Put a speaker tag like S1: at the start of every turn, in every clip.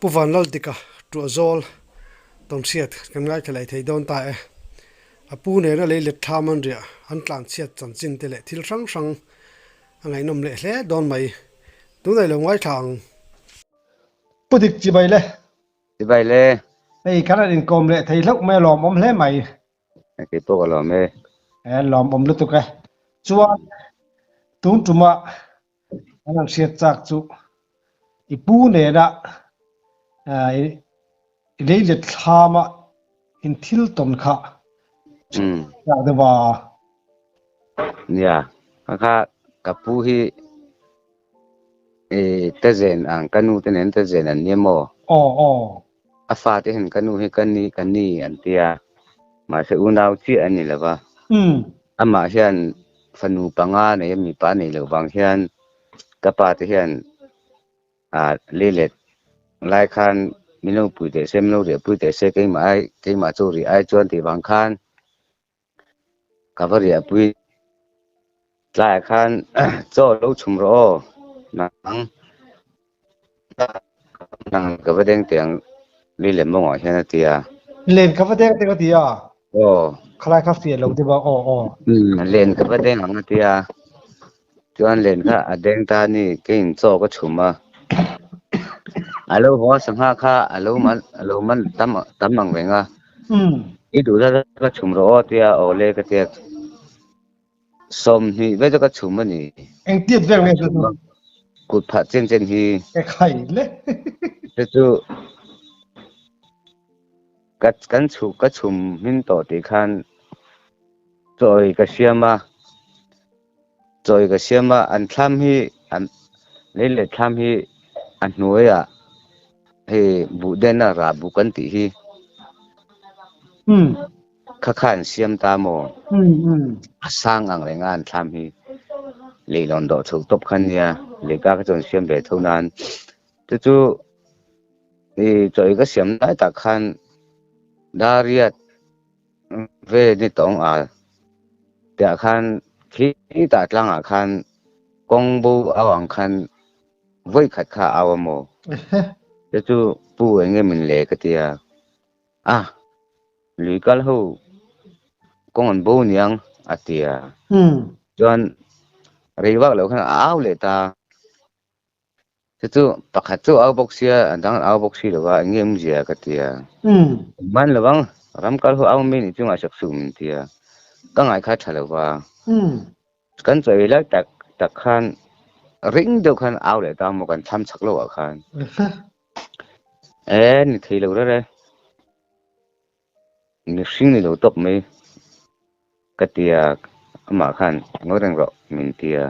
S1: puvan lal tika tu zol ton siat kan ngai khalai thei don ta e apu ne na le let thaman ria an tlan siat chan chin te le thil sang sang angai nom le hle don mai tu dai lo ngai thang pudik chi bai le
S2: Thì vậy là
S1: ei kana din kom le thei lok me lom om hle mai
S2: cái bộ cái lò mê
S1: e lom om lu tu ka chuan tung tuma an siat chak chu ipu ne da le let thama in thil ton kha ya de wa
S2: nhà kha kapu hi ta zen ang kanu ta nen ta zen an niemo
S1: o o
S2: afa te hen kanu hi kani an tia ma se unau chi ani lawa ama hian fanu panga ne mi pa nei lo bang hian kapa te hian lelet lai khan mino pui te sem lo re pui te se ke ma chu ri ai chuan ti bang khan kavari pui lai khan cho lo chum ro nang nang ka badeng tiang li lem mong hian tia
S1: len ka va dek te ka tia
S2: o
S1: khalai ka fi lo de ba o o
S2: len ka badeng ang tia chuan len kha adeng ta ni kein cho ka chuma alo ho sangha kha alo man tam mang venga i du da ka chum ro tia o le ka tia som ni ve ka chuma ni
S1: eng tiet veng le tu
S2: kut pha chen hi
S1: e khai le
S2: te chu kan chu ka chum min to ti khan choi ka siama an thlam hi an le thlam hi an nuaya he bu den na ra bu kan ti hi kha khan siam ta mo sang ang renga an thlam hi le lon do chuk top khan ya le ka chon siam be thonan te chu choi ka siam dai ta khan dariat ve ni tong a ta khan khi ta tlang a khan kong bu awang khan voi khat kha awamo te chu pu enge min le ka tia lui kal ho kong an bo niang atia chuan reiwak lo khan aw le ta te chu pakhat chu aw boxia andang aw boxi lo wa ngem zia ka tia man lawang ram kal ho aw me ni chunga sak su min tia ka ngai kha thalo wa kan choi la tak khan ring do khan aw le ta mo kan tham sak lo wa khan ni thei lo re ni sing ni lo top mai ka tia ama khan ngoreng ro min tia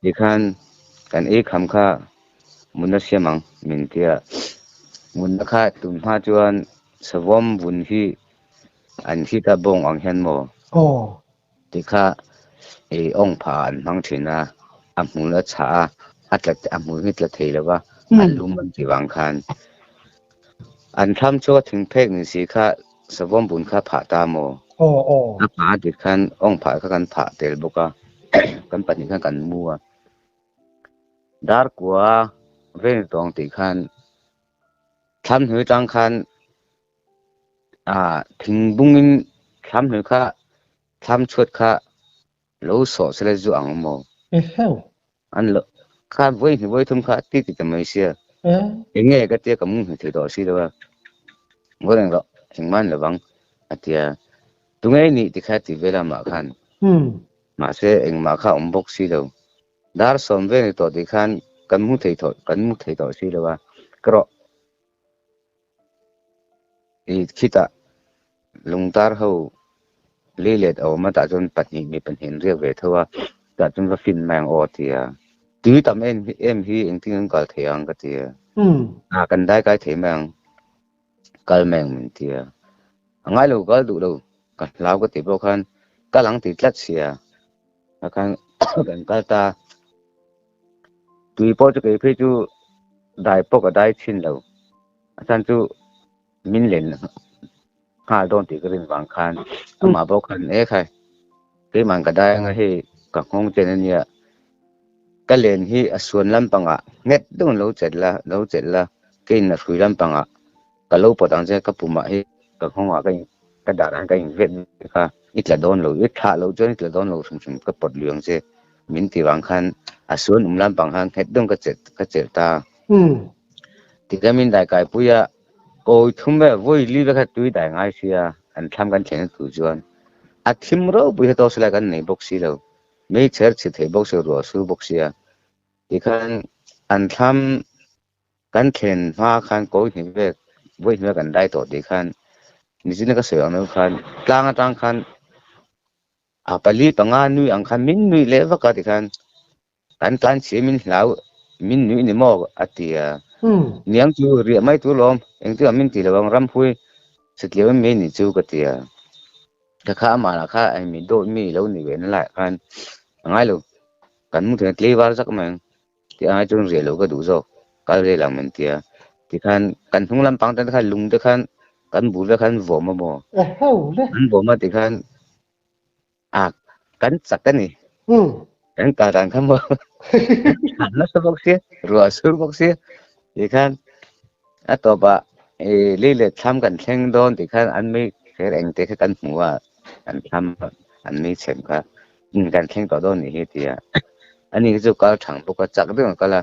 S2: di khan kan e kham kha munna siamang min tia munna kha tum ha chuan sawom bun hi an hi ta bong ang hian mo ti kha ong pha an mang thina amula cha atlat amul ni tla thei lawa alum man ti wang khan an tham chu thing phek ni si kha sawom bun kha pha ta mo a pha ti khan ong pha kha kan pha tel boka kan pani khan kan mua dar kwa ven tong ti khan tham hu tang khan thing bungin tham hu kha tham chuat kha lo so sele zu ang mo an lo kha voi thum kha ti ta mai sia enge ka te ka mu thi do si do ngoreng ro hingman lawang atia tungai ni ti kha ti vela ma khan ma se eng ma kha box si do dar som ve ni to ti khan kan mu thei to si lawa kro khita lungtar ho lelet aw ma ta jon patni mi pan hin re ve thowa ta jon va fin mang o tia tu tam em hi eng ting kal theang ka tia kan dai kai the mang kal mang min tia angai lo kal du lo ka law ka ti bo khan ka lang ti tlat sia kan kan kal ta tui po chu ke phe chu dai po ka dai chin lo asan chu min len ha don ti grin wang khan ama bo khan e khai ke man ka dai nga hi ka ngong chen ania ka len hi asuan lam panga net dong lo chet la cái na khui lam panga ka lo potang je ka puma hi ka khongwa ka daran ka invet ka itla don lo it tha lo jon itla don lo sum ka pot liang je min ti wang khan asun lam pang hang het dong ka chet ta ti ka min dai kai puya oi thum be voi li be kha tui dai ngai sia an tham kan chen tu jon a thim ro bu he to sla kan nei bok si lo me cher chi the bok se ro su bok sia ti khan an tham kan khen pha khan ko ni be voi me kan dai to ti khan ni sin ka se ang khan tlang khan a pali panga nui ang khan min nui le va ka ti khan kan tlan che min lau min nui ni mo atia niang chu ri mai tu lom eng tu min ti lawang ram phui siklew me ni chu ka tia ka kha ma la kha ai mi do mi lo ni ve na la khan ngai lo kan mu the kle war sak mang ti ai chung re lo ka du zo ka re lang men tia ti khan kan thung lam pang tan khan lung te khan kan bu le khan vo ma mo kan vo ma ti khan à kan sak ka ni kan ka ran khan mo han na sa bok se ro sur bok se ti khan a to ba le le tham kan thleng don ti khan an me kher eng te kan hmuwa an tham an me chem kha kan thleng to don ni he tia ani chu ka thang bu ka chak de ka la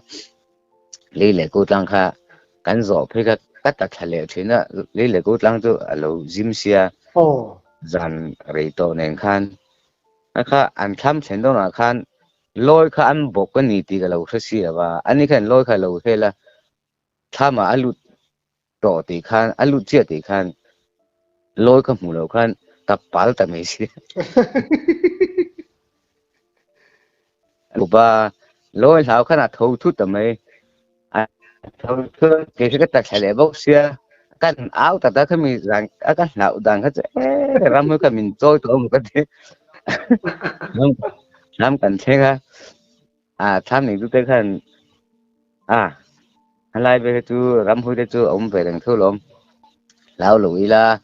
S2: le le ku tlang kha kan zo phe ka ta thale thina le le ku tlang chu alo jim sia zan re to nen khan a kha an tham chen don a khan loi kha an bok ka ni ti ka lo kha sia ba ani khan loi kha lo he la thama alu to ti khan alu chia ti khan lôi ka mu lo khan ta pal ta me si ba lôi hao khan a tho thu ta me a tho thu ke ka ta khale bok sia kan au ta ta khami rang a kan lau dang kha ram ka min choi to mu ka de nam kan the ga à tham ni tu te khan à halai be tu ram hui de tu om về đằng thu lom lao lùi la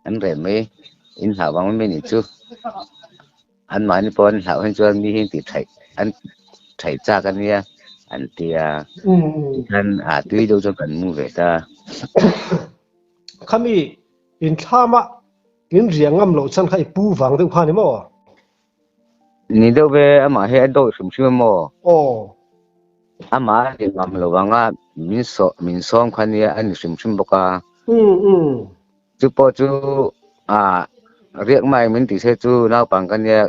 S2: anh rèm me in hào bang me ni chu anh mà anh pon hào anh chuan mi hin ti anh thai cha kan nia anh tia anh à tui đâu cho cần mua về ta
S1: khami in thama in riangam lo chan khai pu wang de khani mo
S2: ni đâu về mà he đâu sum sum mo ama thì ngam lo wanga min som khan nia anh sum sum boka chu po chu à riek mai min ti se chu nau pang kan nia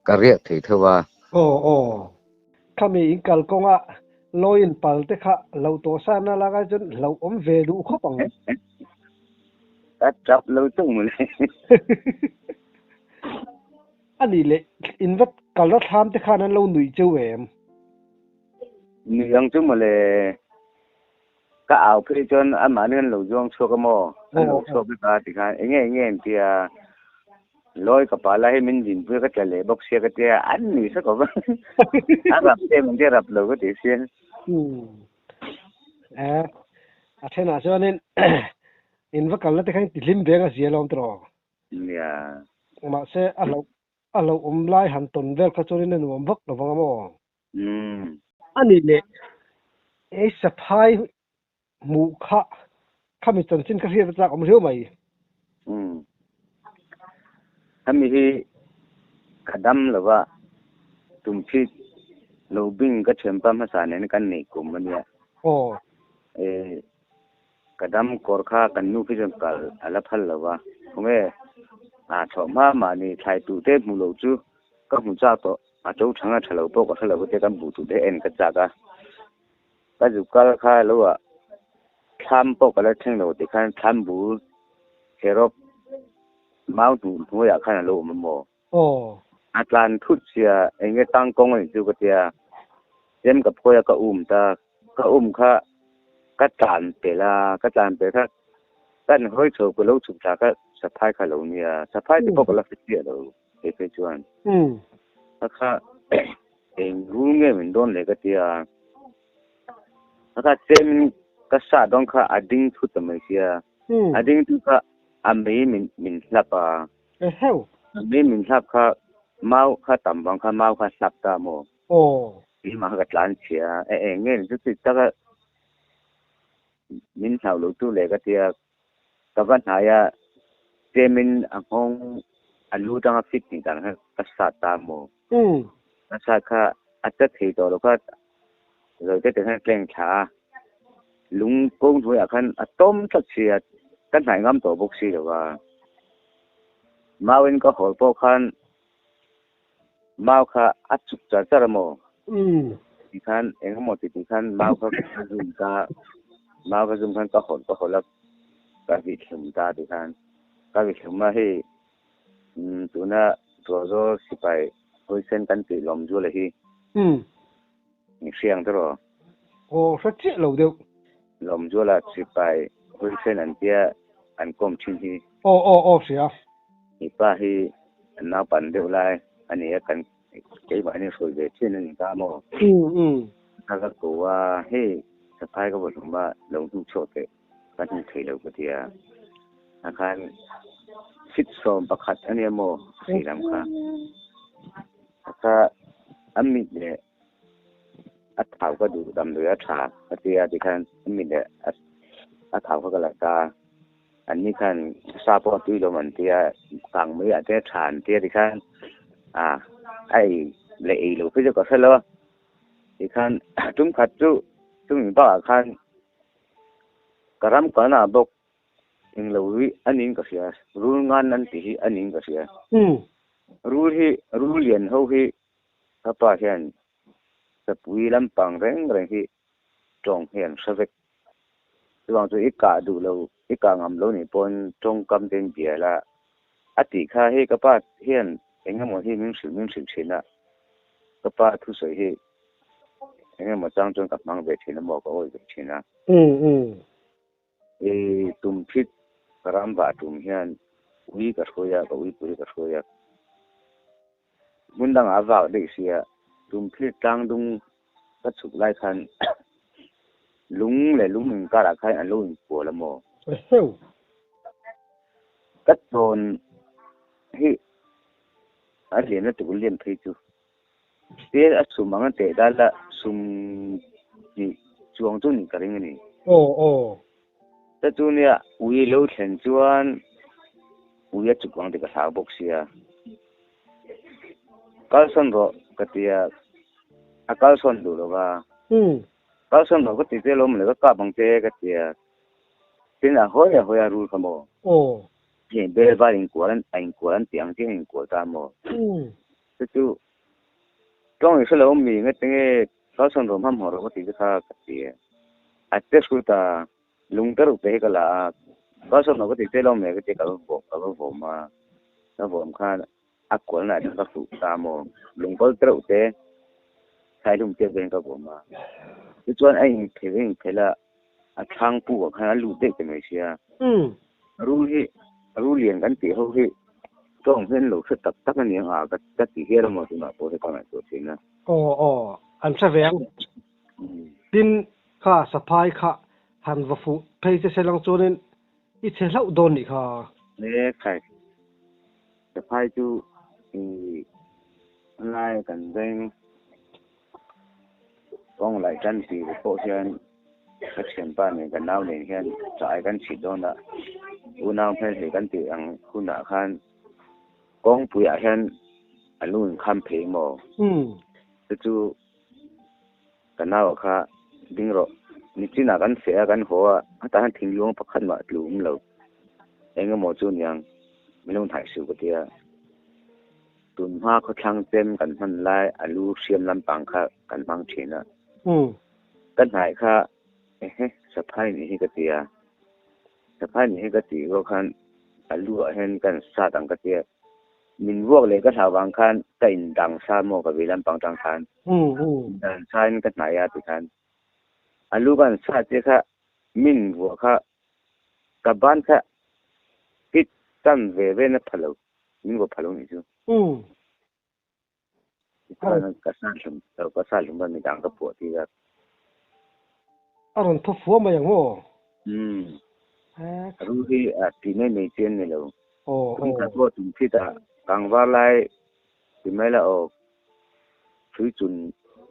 S2: ka riek thei thwa
S1: khami in kal konga loin pal te kha lo to sa na la ga chun lo om ve du kho pang
S2: ta chap lo tung mu le
S1: ani le in vat kal ra tham te kha nan lo nui cheu em
S2: ni yang chu mu le ka ao phe chon ama nen lo jong so ka mo lo so ka ti kha enge tia lôi ka pala he min din phe ka tale box se ka tia an ni sa ko ba arap tem de rap lo ka ti se
S1: a thena cho nên in va kal na te khang ti lim be ga sia lom tro
S2: ya
S1: ma se alo lai han ton vel kha chorin ne nuam vak lo wanga mo ani le e saphai mu kha khami chan chin ka ria cha om riu mai
S2: ami hi kadam lawa tumthi lo bing ka chempa ma sa ne kan nei kum mania kadam korkha kan nu phi jam kal ala phal lawa nge a tho ma ni thai tu te mu lo chu ka mu cha to a chou thanga thalo po ka thalo te kan bu tu de en ka cha ka ju kal kha lo wa tham po ka la theng lo te khan tham bu herop mau tu tu ya khan lo mo mo atlan thut sia enge tang kong ni chu ka tia jem ka phoya ka ta ka kha ka tan pe la ka tan pe kha kan hoi cho ko lo chu ta ka sa phai kha lo nia sa phai ti po ka la fi tia lo e pe chuan kha eng ru nge min don le ka tia kha jem ka sa dong kha ading thu ta mai sia ading tu kha ami min hlapa ami min hlap kha mau kha tam bang kha mau kha hlap ta mo i ma ka tlan chia nge chu ti ta ka มินชาวลูกตู้เลยก็เตียกับวันหายาเจมินอ่างงอันรู้ตั้งฟิตนี่ต่างหากกษัตริย์ตามโมกษัตริย์ค่ะอาจจะถือตัวแล้วก็เราจะถึงให้แกล้งช้าลุงกุ้งด้วยอาคันอต้มสักเชียกันไหนงำตัวบุกซีหรือว่ามาวินก็หอยพวกคันมาค่ะอัดจุกจัดจระโมที่คันเองก็หมดที่คันมาค่ะซุ่มตามาค่ะซุ่มคันก็หอยแล้วก็วิชุมตาที่คันก็วิชุมมาให้ตัวน่ะตัวโจสิไปหอยเส้นกันตีลมจู่เลยที่มีเสียงตลอด
S1: โอ้สักเจ็ดเราเดียว
S2: ลมจู่ละสิไปหอยเส้นอันเดียอันกลมชิ้นที่
S1: โอ้เสีย
S2: นี่ป้าที่น้าปันเดียวไล่อันนี้กันเกี่ยวกับอันนี้สวยเด็ดที่นึงตามโมถ้าก็กลัวให้สะพายก็บอกว่าลงทุนโชดเลยก็ต้องถือเราก็เดียอาคารฟิตซ้อมประคัดอันนี้โมสีดำค่ะถ้าอันนี้เนี่ยอัดเท้าก็ดูดำเลยอัดขาก็เดียที่คันอันนี้เนี่ยอัดเท้าก็กระไรตาอันนี้คันซาปอตุยลมันเดียกลางมืออาจจะฐานเดียที่คันไอ้เละลูกพี่จะก็เสร็จแล้วที่คันจุ่มขัดจุ่มบ้าคันกระรำกันอ่ะบอกเองเราวิอันนี้ก็เสียรู้งานนั้นที่อันนี้ก็เสียรู้เรียนเขาที่ถ้าป้าเห็นจะปุยลำปังแรงที่จงเห็นสเปกระหว่างตัวอีกาดูเราอีกางำเรานี่ปนจงกำเต็มเบียละอติค่าให้กับป้าเห็นเองก็หมดที่มิงสึกเชนะกับป้าทุสให้เองก็หมดจังจนกับมังเวทีนั้นบอกก็โอ้ยเชนะตุ่มพิษกรำบาตุ่มเห็นวิกระโชยกับวิปุริกระโชยมุนดังอาว่าได้เสียตุ่มพิษตังดุงก็สุกไล่คันลุงเลยลุงหนึ่งก็รักใครอันลุงปวดละโมก็โดนที่อันเรียนนั่นตัวเรียนพิจูเดี๋ยวสุ่มมันเตะได้ละสุ่มนี่จวงจุนกระดิ่งนี่
S1: โอ้
S2: แต่ตัวเนี้ยวิโลเข็นจวนวิจุกวางที่กระถางบกเสียก็ส่วนรก็เตียก็ส่วนดูแล้วว่าก็ส่วนรก็ติดเตลมเลยก็กลับบางเตะก็เตียเป็นอะหอยรู้ขโมเห็นเบลบาริงกวนเตียงที่เห็นกวนตามโมแต่ตัวตรงนี้เรามีเงี้ยตั้งแต่ก็ส่วนรห้ามหัวเราก็ติดข้าก็เตียอาจจะสุดตาลุงตรุเตะก็ละก็ส่วนเราก็ติดเตลมเลยก็เตะกับผมมาแล้วผมข้าอักกวนอะไรก็สุดตามโมลุงก็ตรุเตะใช้ลุงเตะเป็นกับผมมาจวนไอ้เพละทางปู่กับข้าลูกเด็กจะไม่เชียรู้เรียนกันตีเขาที่ต้องเห็นลูกสตักนี่ก็ตีเฮียเราหมดมาพอให้กันตัวจริงนะ
S1: อันเสวียงดินข้าสะพายข้าหันวัฟุเพย์จะเสลังโจนินอีเชล่าโดนอีกค่ะ
S2: เนี่ยใครสะพายจูไล่กันเด้งต้องไล่กันตีโปเชียนก็เชียนป้าเนี่ยกันน้าวเนี่ยเห็นสายกันฉีดโดนละอุณหภูมิกันตีอังคุณหนาคันกองปุยอาเห็นอันนู้นคำเพย์โมจู่กันน้าวค่ะดิ้งรอนี่จีน่ากันเสียกันหัวแต่หันทิ้งลงพักขันมาหลุมเราเองก็หมดจุนยังไม่ต้องถ่ายสิวก็เดียตุนผ้าเขาช่างเต็มกันมันไล่อันลูเสียมลำปังค่ะกันฟังเชนะกันหายค่ะสะพายนี่ให้กระเตียสะพายนี่ให้กระตีก็คันอันลูเห็นกันซาตังกระเตียมินวอกเลยก็ถาวางคันแต่อินดังซาโมกับวิลันปังจังคันดังซานกันหายาติคันอันลูกันซาเจ้าค่ะมินวัวค่ะกับบ้านค่ะพิษตั้มเวนัพลาวมินวัวพลาวนี่จูก็กษัตริย์เราก็สร้างมันมีดังกับปวดที่แบบ
S1: อันนั้นทุบหัวมาอย่างโง่
S2: รู้ที่ที่ไม่มีเจนนี่เราคุณถ้าพูดถึงที่ตากลางว่าไรที่ไม่ละออกซื้อจุน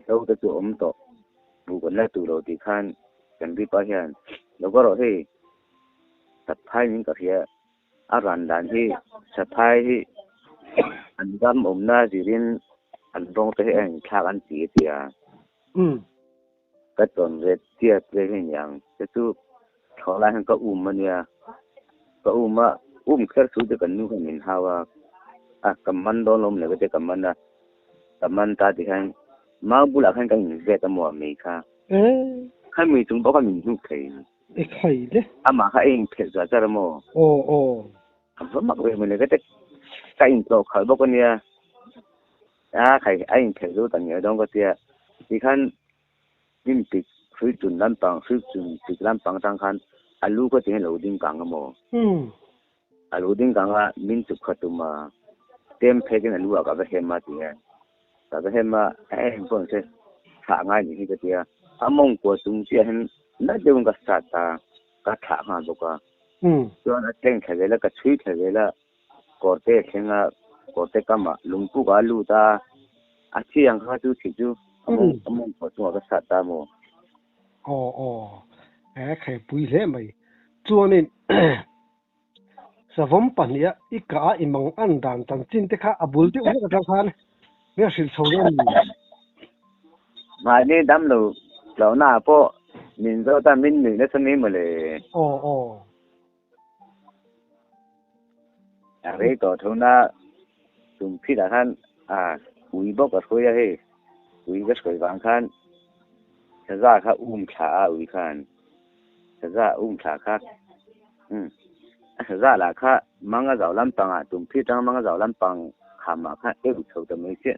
S2: เราจะตัวอมต่อบุกันแล้วตัวเราที่ขั้นกันที่ป้าเห็น แล้วก็เราที่สัตว์ไทยนี่ก็เสียอารันดานที่สัตว์ไทยที่อันดำหน้าจีรินอันตรงตัวเองชาอันสีเตียก็จนเรเตียเรื่องอย่างจะสู้เขาไล่ให้ก็มันเนี่ยก็มาแค่สู้จะกันนู่นกันนี่ฮาวากำมันโดนลมเลยก็จะกำมันนะกำมันตาที่ให้มาบุหรี่ให้กันเวทมัวมีค่ะให้มีจุงบอกว่ามีทุกข์
S1: ใครเนี่ย
S2: มาให้เองเผ็ดจะจะโม
S1: โอ้
S2: ผมมักเวมันเลยก็จะใครอินโตเขาบอกว่าเนี่ยใครอินเผ็ดรู้ต่างเงี้ยต้องก็เสียที่ขั้นยิ่งติดฟื้นจุนลำปังฟื้นจุนติดลำปังทางขั้นลูกก็จะให้เราดิ้งกังก็โมลูกดิ้งกังว่ามินจุกขัดตัวมาเต็มเพกันลูกกับเฮมาที่เนี่ยกับเฮมาพวกนี้ถาง่ายอย่างที่ก็เสียมงกัวจุงเสียเห็นนั่นเดี๋ยวมันก็สัตตาก็ถาหาบอกว่าส่วนเรื่องแค่แล้วก็ช่วยแค่แล้วก่อเตะแข่งก่อเตะก็มาลุงปุ๊กลูตาที่ยังเขาดูที่ดูมงกัวจุงก็สัตตาโม
S1: ใครปุยเล่ไหมส่วนนี้สวมปัญญาอีกาอิมังอันดันตันจินเตค่ะอบุลที่อุ้งกระทานเนี่ยสิโซน
S2: มาเนี่ยดำเราหน้าพวกมินเราแต่มินหนึ่งในสนิมเลยอะไรต่อทุนน่ะตุ่มพี่ละท่านอุยบอกกับเขาอย่างนี้อุยก็สวยบางท่านจะว่าเขาขาอุยขันจะว่าขาค่ะจะว่าละค่ะมังก็จะลำปังตุ่มพี่จังมังก็จะลำปังขามมาค่ะเขาจะไม่เสีย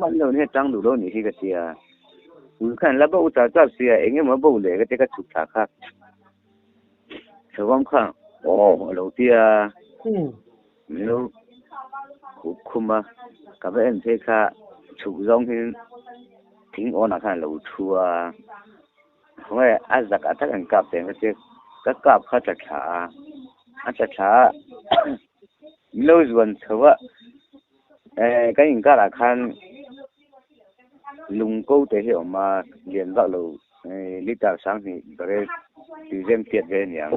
S2: มันเราเนี่ยจังดูโลนี่ที่ก็เสียอุยขันแล้วบอกจะจับเสียมาบอกเลยก็จะก็ฉุกขาค่ะชาวบ้านค่ะเราเสียไม่รู้คุมมากับเอ็นเทค่ะฉุกร้องที่ทิ้งอ่อนค่ะเราชัวเพราะว่าอาจจะถ้ากันกลับแต่ก็จะก็กลับเขาจะช้าอาจจะช้าไม่รู้ส่วนเธอว่าก็ยังก็ละคันลุงกูแต่ที่ออกมาเรียนว่าเราลิตาสังนี่ก็เลยดูเรื่องเตียดเรื่องอย่าง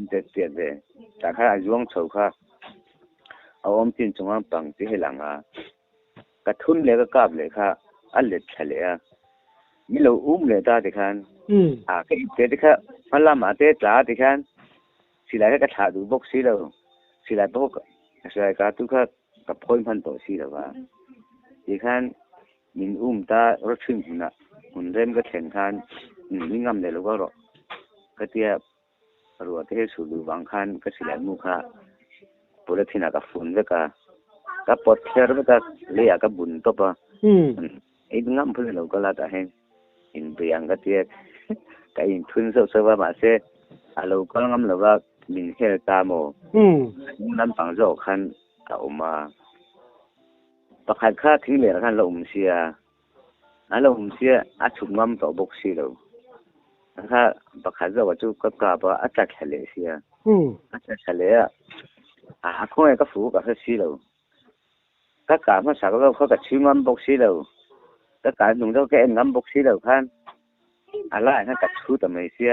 S2: เตียดเลยจากข้าอายุงโฉค่ะเอาจินจงปังที่ให้หลังกระทุนเลยก็กลับเลยค่ะอันเล็ดเฉลี่ยมีเราเลยตาที่คันก็อีกเด็กค่ะมันละมาเตะตาที่คันสิหลายก็ถาดูบอกสิเราสิหลายบอกสิหลายก็ทุกข์กับพ้นพันต่อสิเราว่าที่คันมินตารถขึ้นหุ่นเริ่มก็แข่งขันมีงำเลยแล้วก็รอก็เทียบรัวที่สุดบางคันก็สิหลายมุขะปวดที่นักฝุ่นแล้วก็ปวดเชื้อแล้วก็เลี้ยกับบุญตัวปะงำเพื่อนเราก็ละแต่เห็นเบียงก็เทียบก็ทุนเสือว่ามาเสียเราก็งำเราว่ามินเฮลตาโมน้ำปังโจคันเอามาประคันค่าทิ้งเลยละคันเราเสียเราเสียฉุกงำต่อบกสีเราถ้าประคันเราว่าจุก็กลับว่าอาจจะเฉลี่ยเสียอาจจะเฉลี่ยคนไอ้ก็ฟูกับเขาสีเราก็กลับมาสักเราเขาก็ชิงำบกสีเราก็การหนุ่มเราแก่งำบกสีเราคันอะไรนั่นก็ชูแต่ไม่เสีย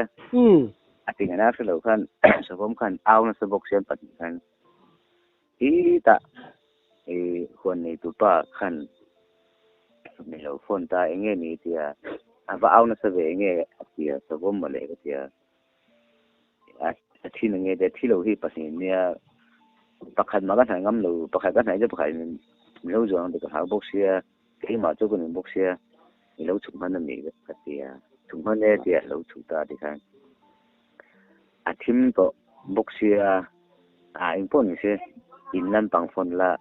S2: ติงนะคือเราคันสมมติคันเอานะสบกเสียนปัจจุบันที่ตาคนในตัวป้าคันมีเราฝนตานี่เดียว่าเอานะสบเดียสมมติมาเลยก็เดียที่นึงเดียที่เราที่ปัจจุบันเนี่ยประคันมาก็ถ่ายงำเราประคันก็ถ่ายจะประคันมีเราจวนเด็กหาบกเสียที่มาจุกันบกเสียมีเราชุมพันนั่นเองก็เดียชุมพันเนี่ยเดียเราชุมตาดีคันทิมก็บกเสียอินพอนนี่สิอินนั้นปังฟอนละ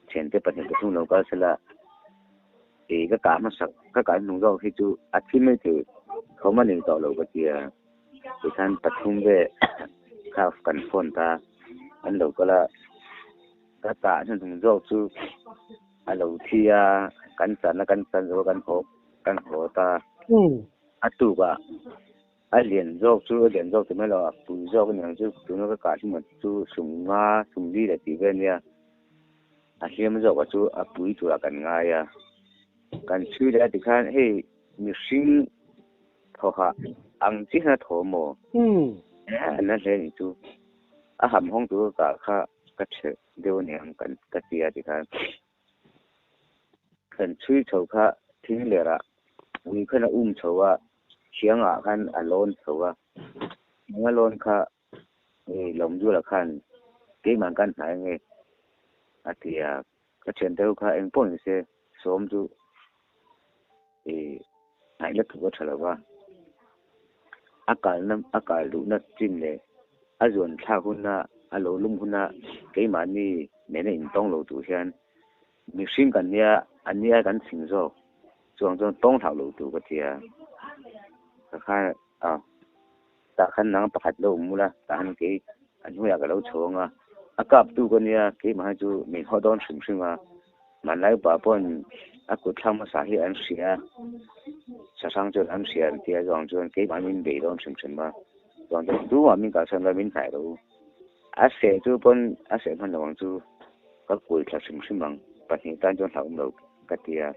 S2: เช่นที่ประเทศทุ่งเราก็สละก็การมาสักก็การนุ่งเราให้จูทิมไม่ถือเขามาหนึ่งต่อเราก็เดียที่ท่านปฐุมเวข้าวกันฟอนตาอันเราก็ละก็ตาท่านนุ่งเราจูเราเทียกันสันหรือกันโหตาตุกเรียนโรคจู่เรียนโรคจะไม่รอปุยโรคกันอย่างจู่ตัวนั้นก็การที่มันจู่สุ่มดีแต่ที่เป็นเนี่ยเรียนมันโรคว่าจู่ปุยตัวกันง่ายกันชื่อได้ที่ขั้นให้มีสิ่งทว่า ang chi na tho mo na le ni chu a ham hong tu ka kha ka che deu ne ang kan ka tia ti khan kan chui chou kha thing le ra wi khana chou wa chiang a khan alon chou wa ngalon kha lom du la khan ke man kan hai nge atia ka chen deu kha eng pon se som du hai le thu thala wa akal du na chin le azon tha hun na alo lum hun na ke man ni ne ne in tong lo tu hian mi sing kan ania kan sing zo chuang tong thau lo tu ka tia ka kha ta khan nang pakhat lo mula ta han ke anu ya ga lo chonga akap tu ko nia ke ma chu mi hodon sing man lai ba pon aku thang ma sa hi an sia sa sang chu an sia tia chuang ke ma min be don sing ma chuang tu wa min ka san la min thai lo a se chu pon a se phan wang chu ka kul tha sing mang pa ni tan chon thau lo ka tia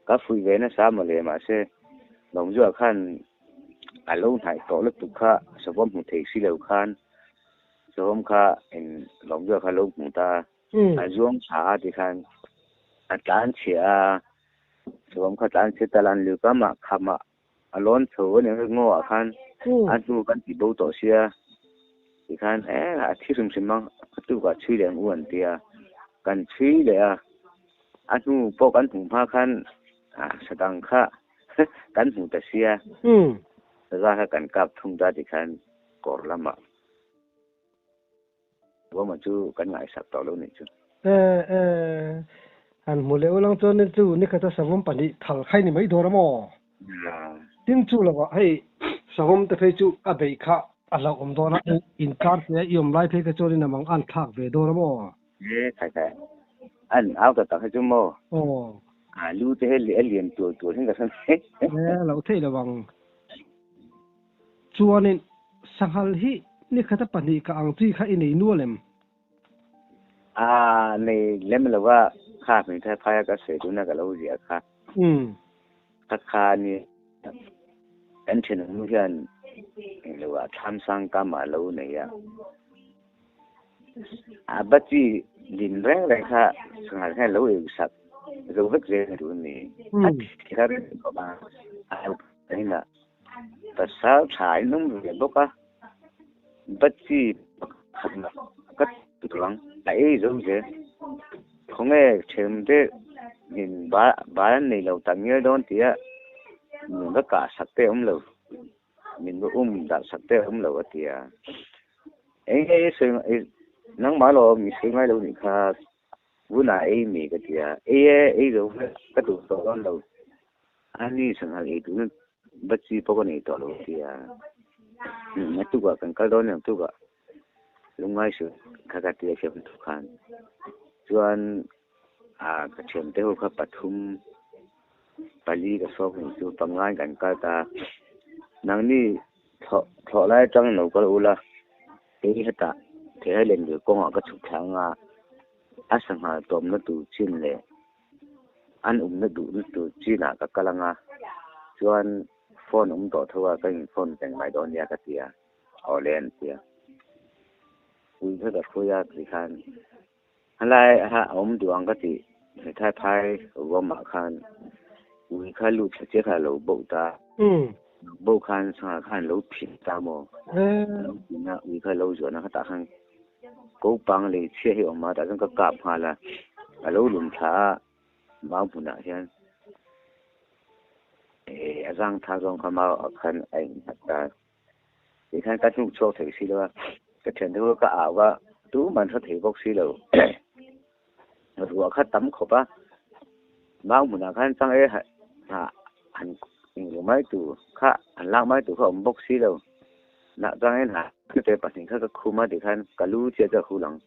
S2: ka fui ve na sa ma le ma se long ju khan alo thai to le tu kha sabom mu thei si lo khan sabom kha en long ju kha lo mu ta a zuang cha ti khan a tan chia sabom kha tan che talan lu ka ma kha ma alon tho ne ngo a khan a tu kan ti bo to sia ti khan a thi sim mang tu ka chui le u an tia kan chui le a tu po kan thung pha khan sadang kha kan mu ta sia ra ha kan kap thung da ti khan kor lama wo ma chu kan ngai sak to lo ni chu
S1: an mule ulang chon ni chu ni khata savum pani thal khai ni mai doramo tin chu lawa hei savum te phei chu a bei kha ala om dona in kar te yom lai phei ka chori na mang an thak ve doramo
S2: khai an ao ta ha chu mo lu te lian tu hin ka san
S1: lo thei lawang chuanin sanghal hi ni khata pani ka ang chi kha inei nualem
S2: nei lem lo wa kha mi thai phaya ka se tu na ka lo ji kha ta kha ni an chen nu hian lo wa tham sang ka ma lo nei ya ba chi lin reng reng kha sanghal kha lo yu sak zo vek je tu ni kha ri ko ba ai na ta sa chai nung ve bo ka ba chi ka tu lang ai zo je không nghe chém thế nhìn ba này lâu tặng nhớ đón thì mình tất cả sạch tế ông lâu mình có đã sạch tế ông lâu thì ấy sự nắng má lo mình sẽ ngay lâu thì khác bữa nay ấy mình cái thì ấy rồi cái tụ tổ đó lâu anh đi sang hàng ấy tụ bất chi bao cái này tổ lâu thì mấy tụ cái đó này tụ lúc ngay sự khác cái thì xem tụ khan chuan ka chen te ho kha pathum pali ka sok ni chu pangai kan ka ta nang ni tho lai chang no ka ula te hata the len de ko nga ka chu thanga asang ha tom na tu chin le an na du tu chi na ka kalanga chuan phone to thowa ka phone teng mai don ya ka tia olen tia ui tha da khoya tri khan halai ha om duang ka ti thai phai wo ma khan ui kha lu che kha lo bo ta bo khan sa khan lo phin ta mo na ui kha lo zo na ta khan ko pang le che hi oma ta ka kap ha la alo lum tha ma bu na hian azang tha zong kha ma khan ai ta ti khan ka chu cho thei si lo ka chen du ka awa tu man tha thei bok si lo ruột khát tắm khổ ba máu muốn là khăn sang ấy hành mấy tủ khá hành lang mấy tủ không bốc xí đâu nãy sang ấy là cái tệ bản hình khá cái khu mà thì khăn cả lũ chia cho khu lằng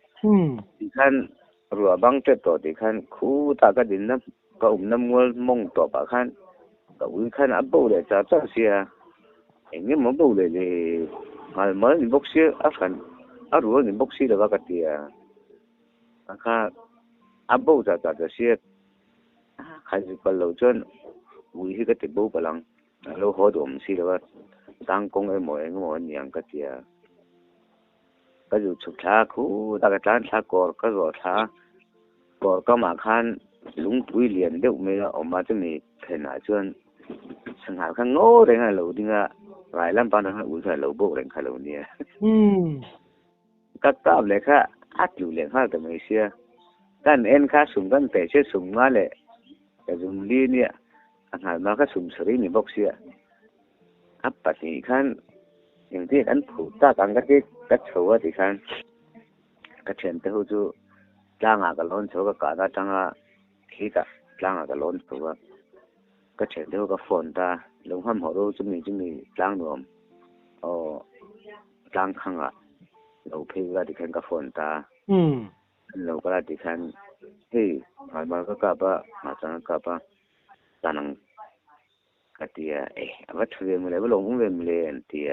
S2: thì khăn ruột băng chết tổ thì khăn khu ta cái đến năm có năm mua mông tổ bà khăn có uống khăn áp bầu để cho xia nếu mà bầu để mà mới mình bốc xí áp khăn áp ruột mình bốc xí là cái gì khá abo za sia khai gì còn lâu chân ui hi cái tiệm bố balang lâu ho dom si là 当工的我娘个diaก็อยู่ฉุกช้าคู่ตากระจานช้ากอดก็รอช้ากอดก็มาคันลุงปุ้ยเรียนเด็กไม่ออกมาจะมีเพนหาชวนสังหารข้างโง่เรื่องอะไรดิ้งอะหลายลำปานะฮะอุ้ยใส่เราโบกเรื่องอะไรเนี่ยก็ตอบเลยค่ะอัดอยู่เรื่องข้าแต่ไม่เชื่อกันเอ็นค่าสุ่มกันแต่เชื่อสุ่มมาเลยแต่สุ่มลีเนี่ยอาหารมาก็สุ่มสรีนี่บอกเชื่ออัปปะนี่คันอย่างที่อันผูกตาตังก็ที่ก็ชัวที่คันก็เช่นแต่หูจูจ้างก็ล้นชัวก็กาดจ้างขี้ก็จ้างก็ล้นชัวก็เช่นแต่หูก็ฝนตาลงห้ามหัวรู้จะมีจ้างรวมอ๋อจ้างข้างเราเพื่อที่คันก็ฝนตาเราก็ที่คันเฮ้ยมาก็กลับมาจังก็กลับตานังก็ที่วัดเวียนเลยว่าลงเวียนเลยอันที่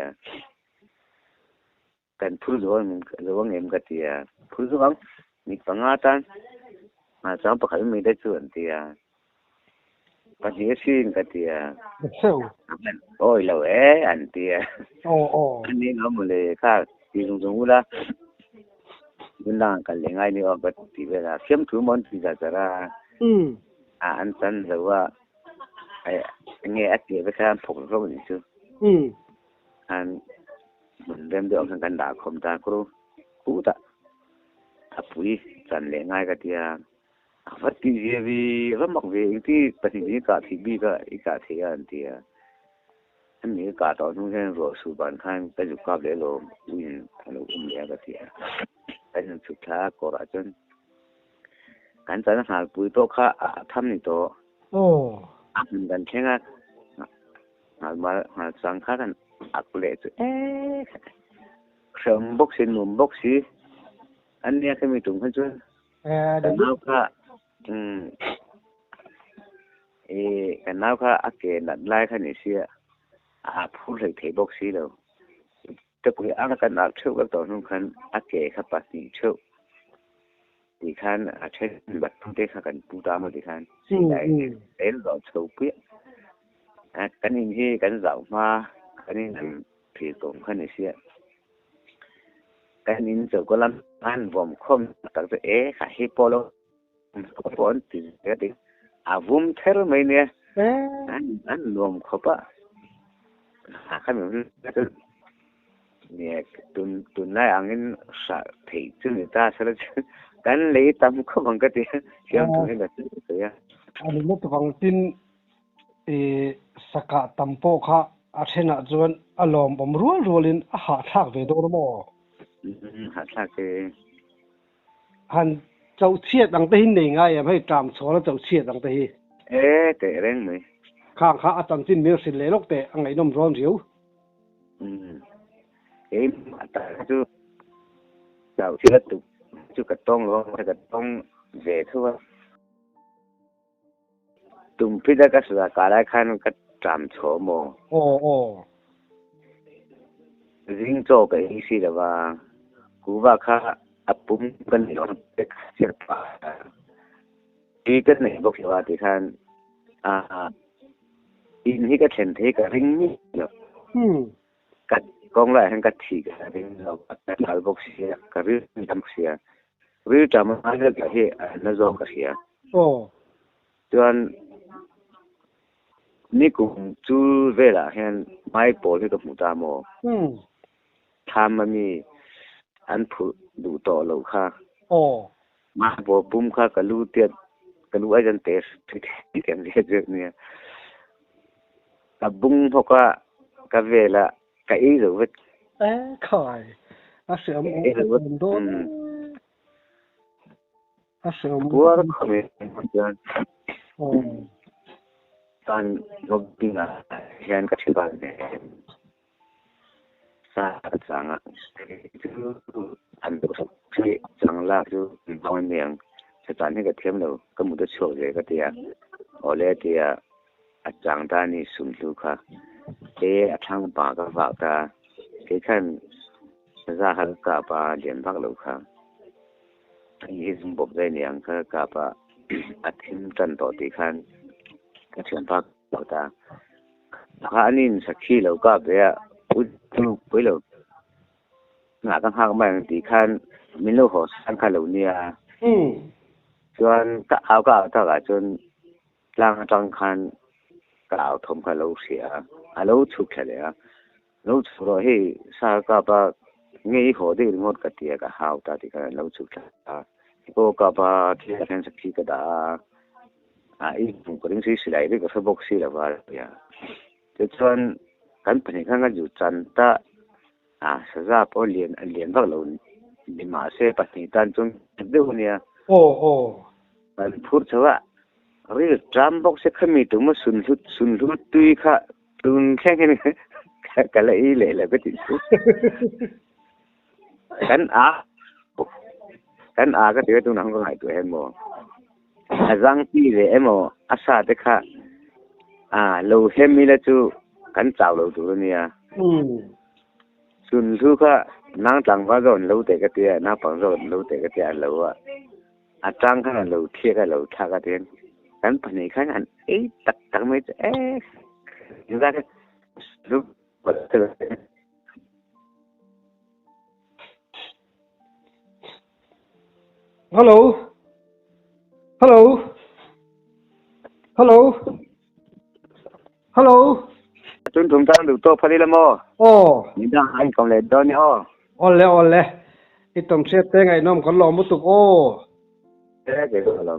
S2: กันพูดว่าเงินก็ที่พูดว่ามีปัญหาตันมาจังปะเขาไม่ได้ส่วนที่ปัญหาสิ่งก็ที่โอ้ยเราอันที่อันนี้เราไม่เลยค่ะที่ตรงๆละบุญร่างกันเลยง่ายนี่ว่าก็ที่เวลาเข้มถือมันที่จะระอันนั้นเราว่าไอ้เงี้ยที่ไปข้ามผงเขาเหมือนชื่ออันเหมือนเริ่มเดือดกันด่าคมตาครูกูตะถ้าปุ๋ยจันเลยง่ายก็ที่วัดที่เยวีก็มักเวที่ปฏิบัติการที่บีก็อีกการที่อันที่อันนี้การตอนนู้นแค่รอสุบันข้างก็อยู่กับเลยลมวิ่งทะลุเนี่ยก็ที่เป็นสุดท้ายก็ราจนการจัดหาปุ๋ยโตข้าทำนี่โตมันกันแค่งั้นหาสังขารกันอักเละเครื่องบกสีหนุ่มบกสีอันนี้ก็มีถุงให้ช่วยแต่น้าค่ะกันน้าค่ะอักเกนัดไล่ขันนี่เสียพูดเลยเทบกสีแล้วแต่ปุ๋ยอักกันอักเชื่อกับตอนนู้นคันอักเกขับปัสนี่เชื่อดีขันใช้บัตรพุ่งเตะขันปูตามาดีขันสิ่งใดเอ็นเราเชื่อเปี้ยกันนี่ที่กันเหล่ามากันนี่นั่นผีตรงขันนี่เสียกันนี่เจอก็ลำพันวอมคอมตั้งแต่ขาฮิปโปโลก็พอนติดก็ติวุ้มเทอร์ไม่เนี่ยอันรวมเขาปะขันมันเนี่ยตุนได้อังเงินสัตว์ผีจึงตาสลัดกันเลยตามเขาบังกันที่เชื่อมถึงให้แบบนี้
S1: อันนี้มันต้องจินสกัดตัมโปค่ะอาเช่นจวนอารมณ์ผมรัวลินหาทากเวโดนมั้ง
S2: หาทาก
S1: หันเจ้าเชียดตั้งแต่หินยังไงไม่จำสอนแล้วเจ้าเชียดตั้งแต่หิ
S2: แต่เร่งไหม
S1: ข้างข้าอาจารย์จินมีสิ่งเล็กแต่อันไหนน้ำร้อนเสียว
S2: แต่จู่เจ้าเชียดจู่กระต้องหรือว่ากระต้องเวทัวตุ่มพิจารณาสุดการได้ขั้นก็จำชั่วโมงริ่งโจกอีสิเดว่ากูว่าข้าอับปุ่มกันนี่เราเป็นเสียป่าอีกันนี่บอกว่าที่ขั้นอินที่ก็เช่นที่ก็ริ่งนี่เนาะกัดกองไล่ให้กัดทีกันริ่งเรากัดหาบอกเสียก็ริ่งจำเสียริ่งจำมาเรื่องอะไรนั่นจอมก็เสียจนนี่กูจูเวลาเห็นไม่ปล่อยให้กับมุตามอทำมันมีอันผูดูต่อเราค่ะมาบอกปุ่มค่ะกับลูเตียนกับลูอาจารย์เตสที่เต็มเรียบเนี่ยกับบุ้งพวกว่ากับเวลากับอีหรือว่า
S1: ขายอาเสียมโดนอาเสียม
S2: บัวก็มีเหมือนกันตอนเราบินเห็นกับที่บ้านเนี่ยสาจังจู่อันดูที่จังลากจู่บางเมืองสถานที่กับเทียมเราก็มุดโชว์เลยก็เดียโอเล่เดียอาจารย์ตานี่สุ่มลูกค่ะทั้งป่ากับฝากตาขั้นจะหักกับเดียนพักลูกค่ะที่สมบูรณ์ได้เนี่ยก็กับอาทิตย์จันทร์ต่อตีขั้นก็เชิญพักเราตาถ้าอันนี้สักทีเราก็แบบ อุ้ยลูกไปเลยหน้าตั้งห้างมันตีคันมิโลหอสังคันเหล่านี้จนก็เอาเท่ากับจนร่างจังคันก็เอาทมคันเราเสียเราชุกแค่เลยเราชุกเราให้สาก็บ่เงี้ยหัวดีงดกระเตียก็หาวตาที่กันเราชุกแค่ก็ก็บ่ที่จะสักทีก็ได้อีกผมก็ยังซื้อสิไลด์ก็สะบกสิละว่าเนี่ยจนกันเป็นข้างกันอยู่จันทร์สำหรับเรียนพวกเราในมาเสพติตันจนเดี๋ยวนี้มันพูดว่าเรื่องจำบอกเสกมีตัวมันสุนทรตุยค่ะตุนแค่นี้กันเลยก็ติดกันก็เดี๋ยวตัวนั้นก็หายตัวเองมั้งจังที่เลยมั้งอาสาเด็กค่ะเราเห็นมีแล้วจูกันเจ้าเราตัวนี้สุนทรก็นั่งจังว่าเราเราเด็กก็เดียนั่งฟังเราเด็กก็เดียเราจังขนาดเราเที่ยกันเราท่ากันเดียกันปนิกันตักไม่ยังไงรูปแบบเธอ
S1: ฮัลโหล
S2: จนถึงตอนดูโตพอดีละมั้งนี่ดังอันกำเนิดตอนนี้
S1: อ่อนแล้วไอ้ต้องเสียแต่ไงน้องคนหล่อมุตุก
S2: เดี๋ยวเรา